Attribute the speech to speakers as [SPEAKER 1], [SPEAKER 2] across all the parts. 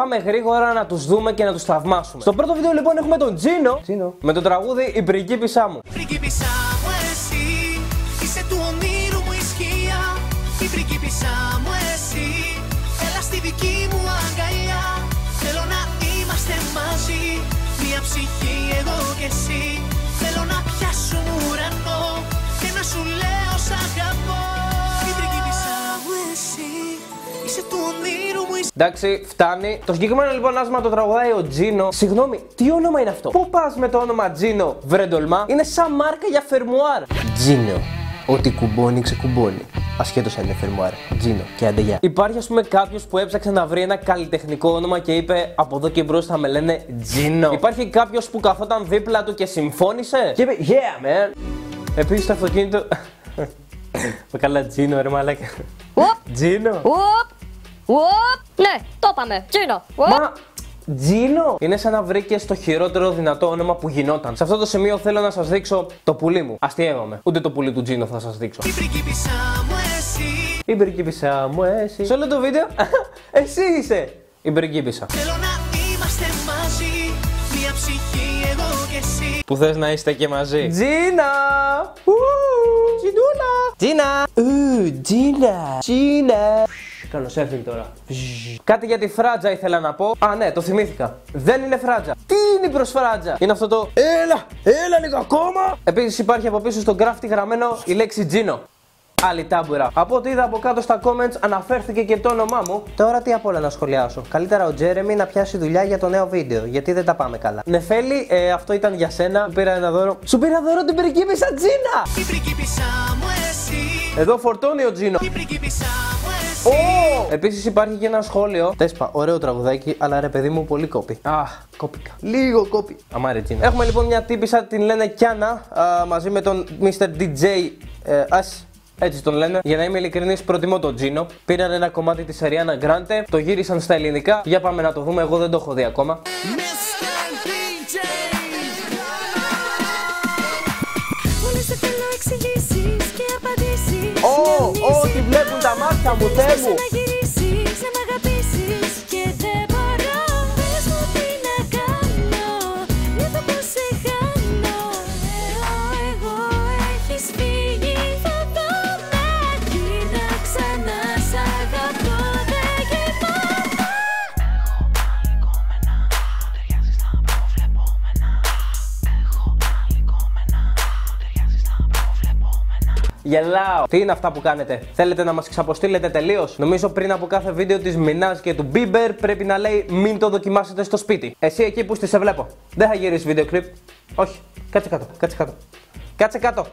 [SPEAKER 1] Πάμε γρήγορα να τους δούμε και να τους θαυμάσουμε. Στο πρώτο βίντεο λοιπόν έχουμε τον Τζίνο με το τραγούδι «Η πριγκίπισσά μου».
[SPEAKER 2] Πριγκίπισσά μου εσύ, είσαι του ονείρου μου η σκιά. Η πριγκίπισσά μου εσύ, έλα στη δική μου αγκαλιά. Θέλω να είμαστε μαζί, μια ψυχή εγώ και εσύ. Θέλω να πιάσουμε ουρανό και να σου λέω σ' αγαπώ. Η πριγκίπισσά μου εσύ, είσαι του ονείρου μου η σκιά.
[SPEAKER 1] Εντάξει, φτάνει. Το συγκεκριμένο λοιπόν άσμα το τραγουδάει ο Τζίνο. Συγγνώμη, τι όνομα είναι αυτό? Πού πας με το όνομα Τζίνο, βρεντολμά? Είναι σαν μάρκα για φερμουάρ. Τζίνο. Ό,τι κουμπώνει, ξεκουμπώνει. Ασχέτως αν είναι φερμουάρ. Τζίνο και αντεγιά. Υπάρχει ας πούμε κάποιος που έψαξε να βρει ένα καλλιτεχνικό όνομα και είπε από εδώ και μπρος θα με λένε Τζίνο. Υπάρχει κάποιος που καθόταν δίπλα του και συμφώνησε και είπε yeah man. Επίσης το αυτοκίνητο. Με καλά Τζίνο ρε μαλάκα. Τζίνο.
[SPEAKER 3] Ναι, το είπαμε. Τζίνο.
[SPEAKER 1] Μα Τζίνο! Είναι σαν να βρήκε το χειρότερο δυνατό όνομα που γινόταν. Σε αυτό το σημείο θέλω να σας δείξω το πουλί μου. Αστειεύομαι. Ούτε το πουλί του Τζίνο θα σας δείξω.
[SPEAKER 2] Η πριγκίπισσά μου εσύ,
[SPEAKER 1] Η πριγκίπισσά μου εσύ. Σε όλο το βίντεο, εσύ είσαι η πριγκίπισσα.
[SPEAKER 2] θέλω να είμαστε μαζί, μια ψυχή εγώ και εσύ.
[SPEAKER 1] Που θες να είστε και μαζί. Τζίνα! Τζινούλα! Τζίνα! Τζίνα! Τζίνα! Κάνω surfing τώρα. Κάτι για τη φράτζα ήθελα να πω. Α, ναι, το θυμήθηκα. Δεν είναι φράτζα. Τι είναι η προσφράτζα? Είναι αυτό το έλα λίγο ακόμα. Επίσης υπάρχει από πίσω στο γκράφτη γραμμένο η λέξη Τζίνο. Άλλη τάμπουρα. Από ό,τι είδα από κάτω στα comments αναφέρθηκε και το όνομά μου. Τώρα τι απ' όλα να σχολιάσω. Καλύτερα ο Τζέρεμι να πιάσει δουλειά για το νέο βίντεο. Γιατί δεν τα πάμε καλά. Νεφέλη, αυτό ήταν για σένα. Σου πήρα ένα δώρο. Σου πήρα δώρο την πριγκίπισσα Τζίνα!
[SPEAKER 2] Η πριγκίπισσά μου εσύ,
[SPEAKER 1] Εδώ φορτώνει ο Τζίνο.
[SPEAKER 2] η πριγκίπισσά μου εσύ.
[SPEAKER 1] Επίσης υπάρχει και ένα σχόλιο. Τέσπα, ωραίο τραγουδάκι, αλλά ρε παιδί μου πολύ κόπη. Κόπηκα. Λίγο κόπη. Αμάρε Τζίνο. Έχουμε λοιπόν μια τύπισσα, την λένε Κιάνα, μαζί με τον Mr. DJ As. Έτσι τον λένε. Για να είμαι ειλικρινής, προτιμώ τον Τζίνο. Πήραν ένα κομμάτι της Ariana Grande, το γύρισαν στα ελληνικά. Για πάμε να το δούμε, εγώ δεν το έχω δει ακόμα. Ό,τι βλέπουν τα μάτια μου, Θεέ μου! Γελάω. Τι είναι αυτά που κάνετε? Θέλετε να μας ξαποστείλετε τελείως? Νομίζω πριν από κάθε βίντεο της Μινάζ και του Bieber πρέπει να λέει μην το δοκιμάσετε στο σπίτι. Εσύ εκεί που σε βλέπω. Δεν θα γυρίσει βίντεο κλιπ. Όχι. Κάτσε κάτω. Κάτσε κάτω. Κάτσε κάτω.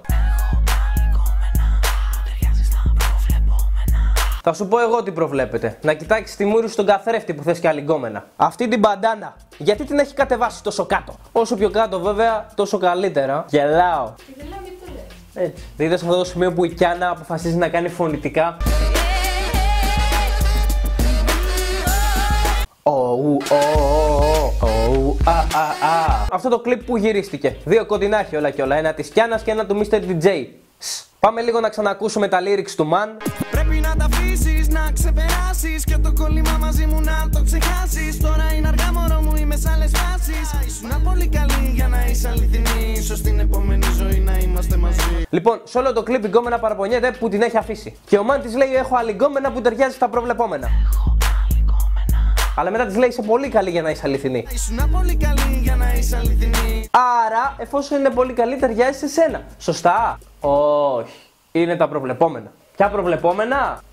[SPEAKER 1] Θα σου πω εγώ τι προβλέπετε. Να κοιτάξεις τη μούρη στον καθρέφτη που θες και αλυγκόμενα. Αυτή την μπαντάνα, γιατί την έχει κατεβάσει τόσο κάτω? Όσο πιο κάτω βέβαια, τόσο καλύτερα. Γελάω. Έτσι. Δείτε σε αυτό το σημείο που η Κιάνα αποφασίζει να κάνει φωνητικά. Αυτό το κλιπ που γυρίστηκε. Δύο κοντινά έχει όλα και όλα. Ένα της Κιάνας και ένα του Mr. DJ. Πάμε λίγο να ξανακούσουμε τα lyrics του Man.
[SPEAKER 2] Πρέπει να τα αφήσεις, να ξεπεράσεις και το κόλλημα μαζί μου να το ξεχάσεις. Τώρα είναι αργά μωρό μου, είμαι σε άλλες φάσεις. Ήσουν πολύ καλή για να είσαι αληθινή. Ίσως την επόμενη ζωή να είμαστε μαζί.
[SPEAKER 1] Λοιπόν, σε όλο το κλιπ η γκόμενα παραπονιέται που την έχει αφήσει. Και ο Man της λέει έχω άλλη γκόμενα που ταιριάζει στα προβλεπόμενα. Αλλά μετά της λέει είσαι πολύ καλή για να είσαι αληθινή.
[SPEAKER 2] Ήσουν πολύ καλή για να είσαι αληθινή.
[SPEAKER 1] Άρα, εφόσον είναι πολύ καλή, ταιριάζει σε σένα. Σωστά? Όχι. Είναι τα προβλεπόμενα. Ποια προβλεπόμενα?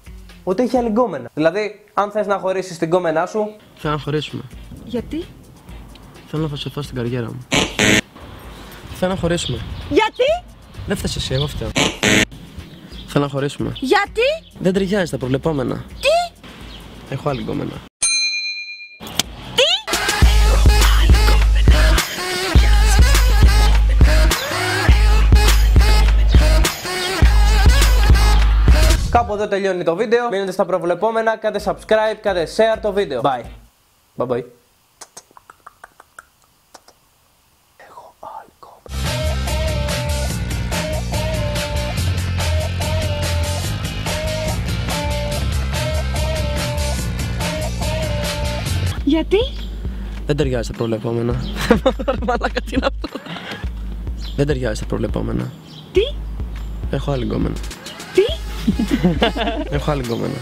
[SPEAKER 1] Ότι έχει άλλη γκόμενα. Δηλαδή, αν θες να χωρίσεις την γκόμενά σου.
[SPEAKER 4] Θέλω να χωρίσουμε.
[SPEAKER 3] Γιατί?
[SPEAKER 4] Θέλω να φασωθώ στην καριέρα μου. Θέλω να χωρίσουμε.
[SPEAKER 3] Γιατί?
[SPEAKER 4] Δεν φταίει εσύ, εγώ φταίω. Θέλω να χωρίσουμε.
[SPEAKER 3] Γιατί?
[SPEAKER 4] Δεν ταιριάζει τα προβλεπόμενα.
[SPEAKER 3] Τι?
[SPEAKER 4] Έχω άλλη γκόμενα.
[SPEAKER 1] Κάπου εδώ τελειώνει το βίντεο. Μείνετε στα προβλεπόμενα, κάντε subscribe, κάντε share το βίντεο. Bye. Bye bye. Έχω άλλη κόμμα.
[SPEAKER 3] Γιατί?
[SPEAKER 4] Δεν ταιριάζει στα προβλεπόμενα. Μαλάκα, τι είναι αυτό. Δεν ταιριάζει στα προβλεπόμενα.
[SPEAKER 3] Τι?
[SPEAKER 4] Έχω άλλη γκόμενα.
[SPEAKER 3] Τι?
[SPEAKER 4] Έχω άλλη γκόμενα.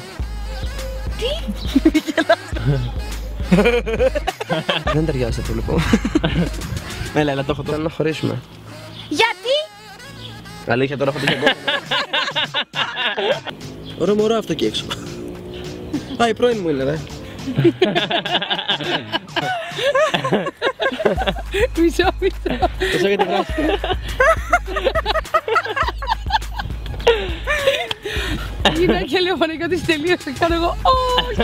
[SPEAKER 3] Τι?
[SPEAKER 4] Δεν ταιριάζει στα προβλεπόμενα. Έλα, το έχω. Θέλω να χωρίσουμε.
[SPEAKER 3] Γιατί?
[SPEAKER 4] Αλήθεια, τώρα έχω τέτοια γκόμενα. Ωραίο μωρό αυτό εκεί έξω. Α, η πρώην μου είναι, ρε.
[SPEAKER 3] Μισό.
[SPEAKER 4] Τόσο γιατί βράχει.
[SPEAKER 3] Γυναίκα και λέω φωνικά ότι τελείωσε. Κάνω εγώ. Όχι.